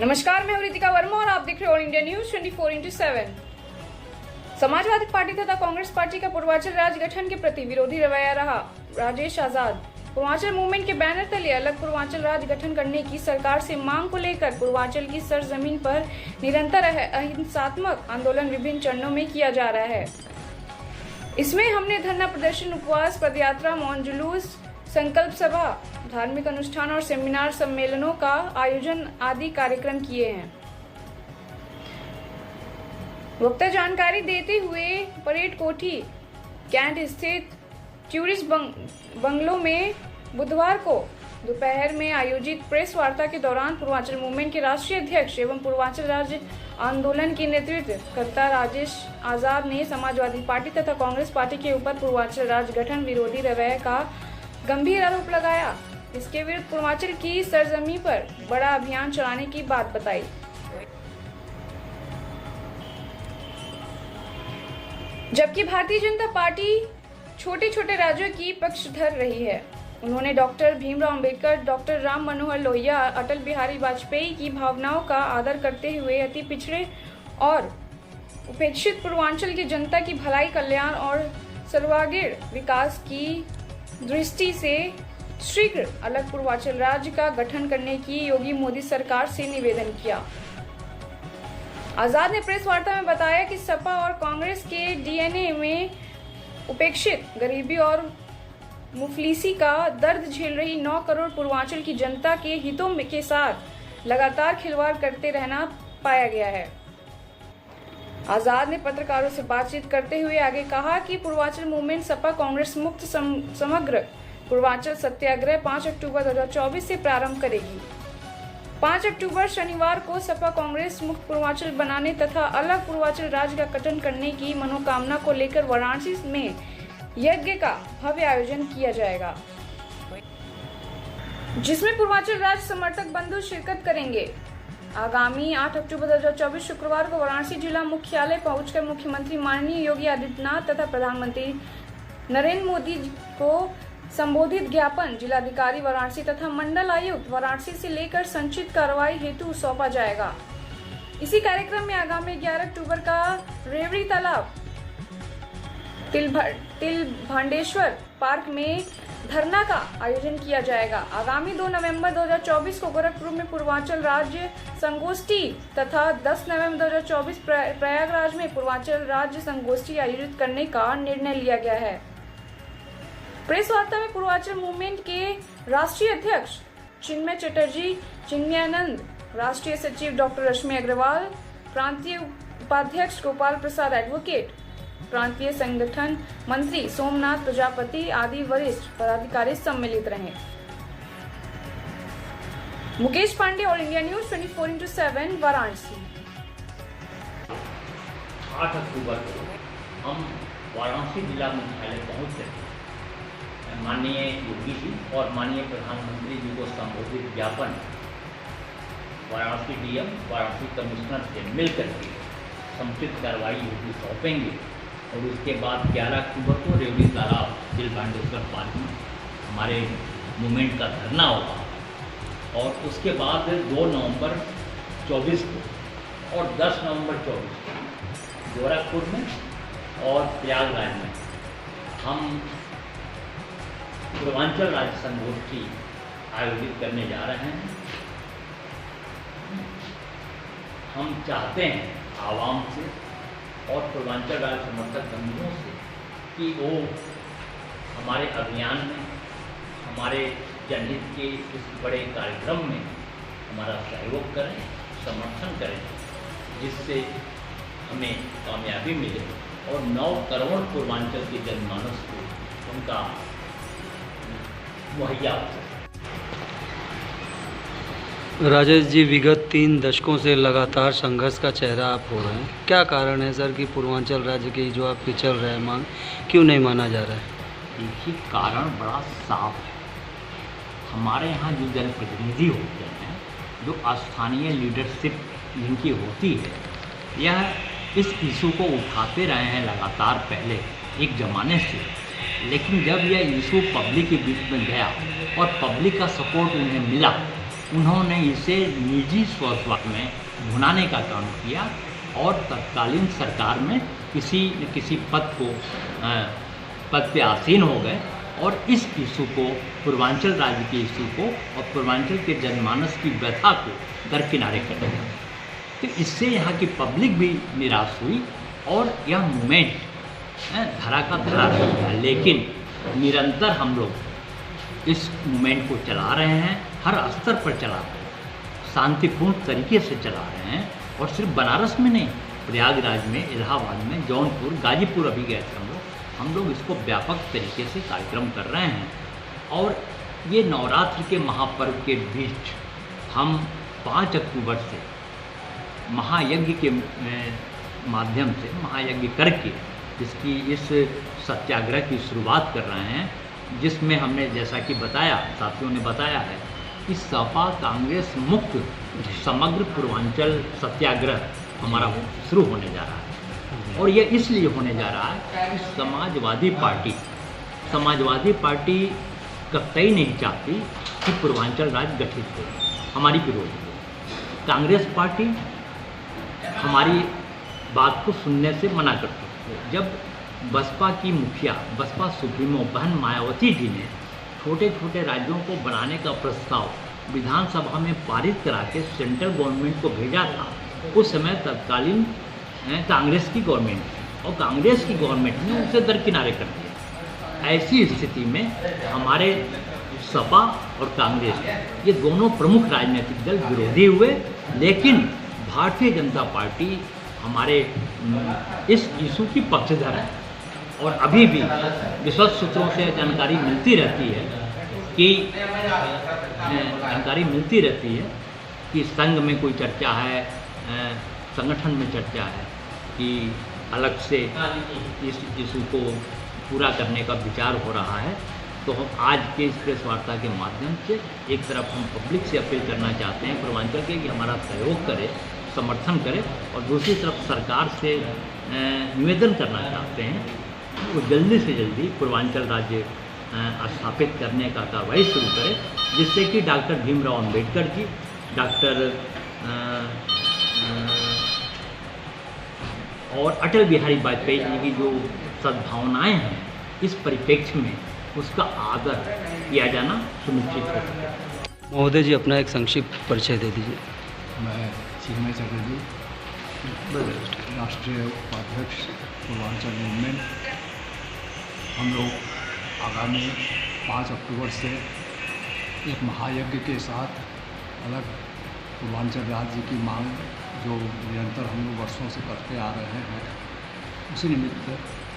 नमस्कार, मैं हूं रितिका वर्मा और आप देख रहे हैं all India news 24/7। Samajwadi party तथा कांग्रेस पार्टी का पूर्वांचल राज्य गठन के प्रति विरोधी रवैया रहा। राजेश आजाद पूर्वांचल मूवमेंट के बैनर तले अलग पूर्वांचल राज्य गठन करने की सरकार से मांग को लेकर पूर्वांचल की सरजमीन पर निरंतर अहिंसात्मक आंदोलन विभिन्न चरणों में किया जा रहा है। इसमें हमने धरना प्रदर्शन, उपवास, पदयात्रा, मौन जुलूस, संकल्प सभा, धार्मिक अनुष्ठान और सेमिनार सम्मेलनों का आयोजन आदि कार्यक्रम किए हैं। वक्ता जानकारी देते हुए परेड कोठी कैंट स्थित टूरिस्ट बंगलो में बुधवार को दोपहर में आयोजित प्रेस वार्ता के दौरान पूर्वांचल मूवमेंट के राष्ट्रीय अध्यक्ष एवं पूर्वांचल राज्य आंदोलन के नेतृत्व करता राजेश आजाद ने समाजवादी पार्टी तथा कांग्रेस पार्टी के ऊपर पूर्वांचल राज्य गठन विरोधी रवैये का गंभीर आरोप लगाया। इसके विरुद्ध पूर्वांचल की सरजमीन पर बड़ा अभियान चलाने की बात बताई। जबकि भारतीय जनता पार्टी छोटे छोटे राज्यों की पक्षधर रही है। उन्होंने डॉक्टर भीमराव अंबेडकर, डॉक्टर राम मनोहर लोहिया, अटल बिहारी वाजपेयी की भावनाओं का आदर करते हुए अति पिछड़े और उपेक्षित पूर्वांचल की जनता की भलाई, कल्याण और सर्वांगीण विकास की दृष्टि से शीघ्र अलग पूर्वांचल राज्य का गठन करने की योगी मोदी सरकार से निवेदन किया। आजाद ने प्रेस वार्ता में बताया कि सपा और कांग्रेस के डीएनए में उपेक्षित, गरीबी और मुफलिसी का दर्द झेल रही 9 करोड़ पूर्वांचल की जनता के हितों के साथ लगातार खिलवाड़ करते रहना पाया गया है। आजाद ने पत्रकारों से बातचीत करते हुए आगे कहा कि पूर्वांचल मूवमेंट सपा कांग्रेस मुक्त समग्र पूर्वांचल सत्याग्रह 5 अक्टूबर 2024 से प्रारंभ करेगी। 5 अक्टूबर शनिवार को सपा कांग्रेस मुक्त पूर्वांचल बनाने तथा अलग पूर्वांचल राज्य का गठन करने की मनोकामना को लेकर वाराणसी में यज्ञ का भव्य आयोजन किया जाएगा, जिसमें पूर्वांचल राज्य समर्थक बंधु शिरकत करेंगे। आगामी 8 अक्टूबर 2024 शुक्रवार को वाराणसी जिला मुख्यालय पहुंचकर मुख्यमंत्री माननीय योगी आदित्यनाथ तथा प्रधानमंत्री नरेंद्र मोदी को संबोधित ज्ञापन जिलाधिकारी वाराणसी तथा मंडल आयुक्त वाराणसी से लेकर संचित कार्रवाई हेतु सौंपा जाएगा। इसी कार्यक्रम में आगामी 11 अक्टूबर का रेवड़ी तालाब तिल भांडेश्वर पार्क में धरना का आयोजन किया जाएगा। आगामी 2 नवंबर 2024 को गोरखपुर में पूर्वांचल राज्य संगोष्ठी तथा 10 नवंबर 2024 प्रयागराज में पूर्वांचल राज्य संगोष्ठी आयोजित करने का निर्णय लिया गया है। प्रेस वार्ता में पूर्वांचल मूवमेंट के राष्ट्रीय अध्यक्ष चिन्मय चटर्जी, चिन्मयानंद, राष्ट्रीय सचिव डॉक्टर रश्मि अग्रवाल, प्रांतीय उपाध्यक्ष गोपाल प्रसाद एडवोकेट, प्रांतीय संगठन मंत्री सोमनाथ प्रजापति आदि वरिष्ठ पदाधिकारी सम्मिलित रहे। Mukesh Pandey, all India news 24/7 Varanasi. 8 अक्टूबर को हम वाराणसी जिला मुख्यालय पहुंचे। माननीय योगी जी और माननीय प्रधानमंत्री जी को संबोधित ज्ञापन वाराणसी डीएम, वाराणसी कमिश्नर से मिलकर के समुचित कार्रवाई हेतु सौंपेंगे और उसके बाद 11 अक्टूबर को रेवड़ी तालाब तिल भांडेश्वर पार्क में हमारे मूवमेंट का धरना होगा और उसके बाद 2 नवंबर 24 को और 10 नवंबर 24 को गोरखपुर में और प्रयागराज में हम पूर्वांचल राज्य संगोष्ठी आयोजित करने जा रहे हैं। हम चाहते हैं आवाम से और पूर्वांचल राज्य समर्थक बंधुओं से कि वो हमारे अभियान में, हमारे जनहित के इस बड़े कार्यक्रम में हमारा सहयोग करें, समर्थन करें, जिससे हमें कामयाबी मिले और 9 करोड़ पूर्वांचल के जनमानस को उनका मुहैया हो सके। राजेश जी, विगत 3 दशकों से लगातार संघर्ष का चेहरा आप हो रहे हैं। क्या कारण है सर कि पूर्वांचल राज्य की जो आपकी चल रहा है मांग क्यों नहीं माना जा रहा है? देखिए, कारण बड़ा साफ है। हमारे यहाँ जो जनप्रतिनिधि होते हैं, जो स्थानीय लीडरशिप जिनकी होती है, यह इस इशू को उठाते रहे हैं लगातार पहले एक ज़माने से। लेकिन जब यह इशू पब्लिक के बीच में गया और पब्लिक का सपोर्ट उन्हें मिला उन्होंने इसे निजी स्वार्थ में भुनाने का काम किया और तत्कालीन सरकार में किसी न किसी पद पे आसीन हो गए और इस इशू को, पूर्वांचल राज्य के इशू को और पूर्वांचल के जनमानस की व्यथा को दरकिनारे कर दिया। तो इससे यहाँ की पब्लिक भी निराश हुई और यह मूवमेंट धरा का धरा रह गया। लेकिन निरंतर हम लोग इस मूवमेंट को चला रहे हैं, हर स्तर पर चला रहे हैं, शांतिपूर्ण तरीके से चला रहे हैं। और सिर्फ बनारस में नहीं, प्रयागराज में, इलाहाबाद में, जौनपुर, गाजीपुर अभी गए थे हम लोग इसको व्यापक तरीके से कार्यक्रम कर रहे हैं। और ये नवरात्र के महापर्व के बीच हम 5 अक्टूबर से महायज्ञ के माध्यम से, महायज्ञ करके इसकी इस सत्याग्रह की शुरुआत कर रहे हैं, जिसमें हमने जैसा कि बताया, साथियों ने बताया है कि सपा कांग्रेस मुक्त समग्र पूर्वांचल सत्याग्रह हमारा शुरू होने जा रहा है। और यह इसलिए होने जा रहा है कि समाजवादी पार्टी कतई नहीं चाहती कि पूर्वांचल राज्य गठित हो, हमारी विरोधी हो। कांग्रेस पार्टी हमारी बात को सुनने से मना करती है। जब बसपा की मुखिया, बसपा सुप्रीमो बहन मायावती जी ने छोटे छोटे राज्यों को बनाने का प्रस्ताव विधानसभा में पारित करा के सेंट्रल गवर्नमेंट को भेजा था, उस समय तत्कालीन कांग्रेस की गवर्नमेंट थी और कांग्रेस की गवर्नमेंट ने उसे दरकिनारे कर दिया। ऐसी स्थिति में हमारे सपा और कांग्रेस, ये दोनों प्रमुख राजनीतिक दल विरोधी हुए, लेकिन भारतीय जनता पार्टी हमारे इस इशू की पक्षधर है। और अभी भी विश्वस्त सूत्रों से जानकारी मिलती रहती है कि संघ में कोई चर्चा है, संगठन में चर्चा है कि अलग से इस इशू को पूरा करने का विचार हो रहा है। तो हम आज के इस प्रेस वार्ता के माध्यम से एक तरफ हम पब्लिक से अपील करना चाहते हैं पूर्वांचल के कि हमारा सहयोग करे, समर्थन करे, और दूसरी तरफ सरकार से निवेदन करना चाहते हैं कि वो जल्दी से जल्दी पूर्वांचल राज्य स्थापित करने का कार्रवाई शुरू करे, जिससे कि डॉक्टर भीमराव अंबेडकर जी, डॉक्टर और अटल बिहारी वाजपेयी जी की जो सद्भावनाएं हैं, इस परिप्रेक्ष्य में उसका आदर किया जाना सुनिश्चित हो सके। महोदय जी, अपना एक संक्षिप्त परिचय दे दीजिए। मैं चिन्मय चटर्जी, राष्ट्रीय उपाध्यक्ष पूर्वांचल मूवमेंट। हम लोग आगामी 5 अक्टूबर से एक महायज्ञ के साथ अलग पूर्वांचल राज्य की मांग जो निरंतर हम लोग वर्षों से करते आ रहे हैं, उसी निमित्त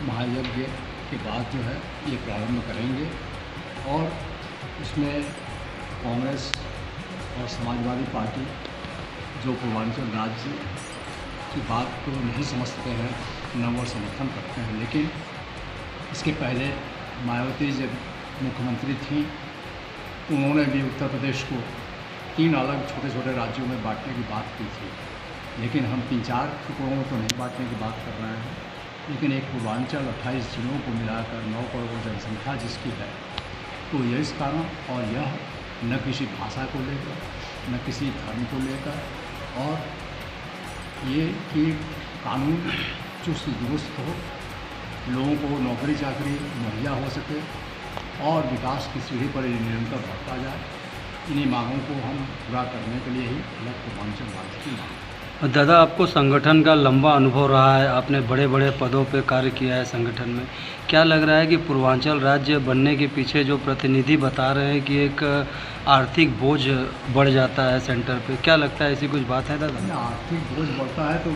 महायज्ञ के बाद जो है ये प्रारंभ करेंगे। और इसमें कांग्रेस और समाजवादी पार्टी जो पूर्वांचल राज्य की बात को नहीं समझते हैं, न वो समर्थन करते हैं। लेकिन इसके पहले मायावती जब मुख्यमंत्री थी, उन्होंने भी उत्तर प्रदेश को 3 अलग छोटे छोटे राज्यों में बांटने की बात की थी। लेकिन हम 3-4 टुकड़ों में तो नहीं बांटने की बात कर रहे हैं, लेकिन एक पूर्वांचल 28 जिलों को मिलाकर 9 करोड़ जनसंख्या जिसकी है, तो यह इस कारण, और यह न किसी भाषा को लेकर, न किसी धर्म को लेकर, और ये कि कानून चुस्त दुरुस्त हो, लोगों को नौकरी चाकरी मुहैया हो सके और विकास की सीढ़ी पर निरंतर बढ़ता जाए। इन्हीं मांगों को हम पूरा करने के लिए ही अलग पूर्वांचल राज्य की मांग। दादा, आपको संगठन का लंबा अनुभव रहा है, आपने बड़े बड़े पदों पे कार्य किया है संगठन में। क्या लग रहा है कि पूर्वांचल राज्य बनने के पीछे जो प्रतिनिधि बता रहे हैं कि एक आर्थिक बोझ बढ़ जाता है सेंटर पे, क्या लगता है ऐसी कुछ बात है दादा? आर्थिक बोझ बढ़ता है तो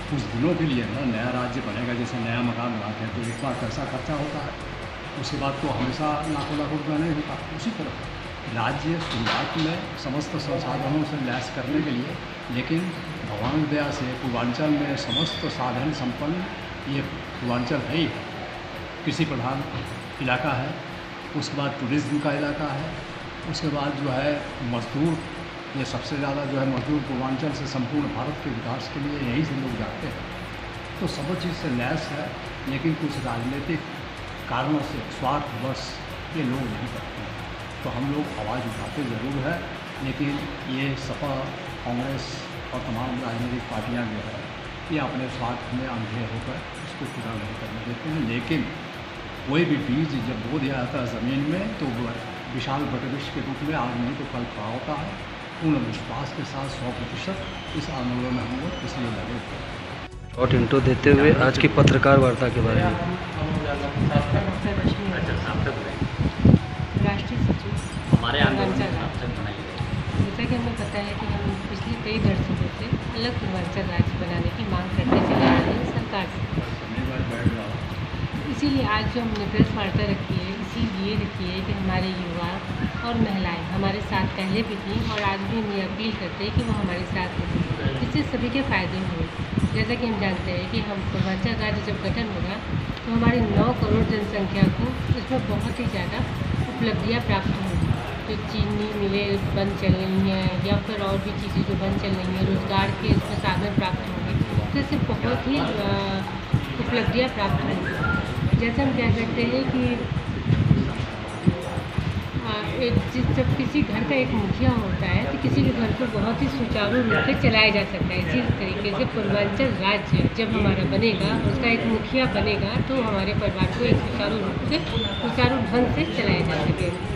कुछ दिनों के लिए ना, नया राज्य बनेगा, जैसे नया मकान बनाते हैं तो एक बार पैसा खर्चा होता है, उसके बाद तो हमेशा लाखों लाखों रुपया नहीं होता। उसी तरह राज्य शुरुआत में समस्त संसाधनों से लैस करने के लिए, लेकिन भगवान की दया से पूर्वांचल में समस्त साधन संपन्न ये पूर्वांचल है ही। कृषि प्रधान इलाका है, उसके बाद टूरिज्म का इलाका है, उसके बाद जो है मजदूर, ये सबसे ज़्यादा जो है मजदूर पूर्वांचल से संपूर्ण भारत के विकास के लिए यहीं से लोग जाते हैं। तो सब चीज़ से लैस है, लेकिन कुछ राजनीतिक कारणों से स्वार्थवश ये लोग नहीं करते हैं। तो हम लोग आवाज़ उठाते ज़रूर है लेकिन ये सपा, कांग्रेस और तमाम राजनीतिक पार्टियां जो है ये अपने स्वार्थ में अंधे होकर इसको पूरा नहीं करने देते हैं। लेकिन कोई भी बीज जब बो दिया जाता है ज़मीन में तो वो विशाल वटवृक्ष के रूप में आज नहीं तो कल खड़ा होता है। पूर्ण विश्वास के साथ 100% इस आंदोलन में हम लोग इसलिए लगे थे। शॉर्ट इंट्रो देते हुए आज की पत्रकार वार्ता के बारे में। राष्ट्रीय सचिव हमारे आंदोलन में आप तक बनाई गई। जैसा कि हमें पता है कि हम पिछले कई दशकों से अलग पूर्वांचल राज्य बनाने की मांग करते चले आ रहे हैं सरकार से। इसीलिए आज जो हमने प्रेस वार्ता रखी है इसीलिए रखी है कि हमारे युवा और महिलाएं हमारे साथ पहले भी थी और आज भी हम ये अपील करते हैं कि वो हमारे साथ रहें। इससे सभी के फ़ायदे हुए। जैसा कि हम जानते हैं कि हम पूर्वांचल राज्य जब गठन होगा तो हमारी 9 करोड़ जनसंख्या को इसमें बहुत ही ज़्यादा उपलब्धियाँ प्राप्त होंगी। जो चीनी मिलें बंद चल रही हैं या फिर और भी चीज़ें जो बंद चल रही हैं, रोज़गार के इसमें साधन प्राप्त होंगे, तो इससे बहुत ही उपलब्धियाँ प्राप्त होंगी। जैसे हम कह सकते हैं कि जब किसी घर का एक मुखिया होता है तो किसी के घर को बहुत ही सुचारू रूप से चलाया जा सकता है। इसी तरीके से पूर्वांचल राज्य जब हमारा बनेगा, उसका एक मुखिया बनेगा तो हमारे परिवार को एक सुचारू रूप से, सुचारू ढंग से चलाया जा सकेगा।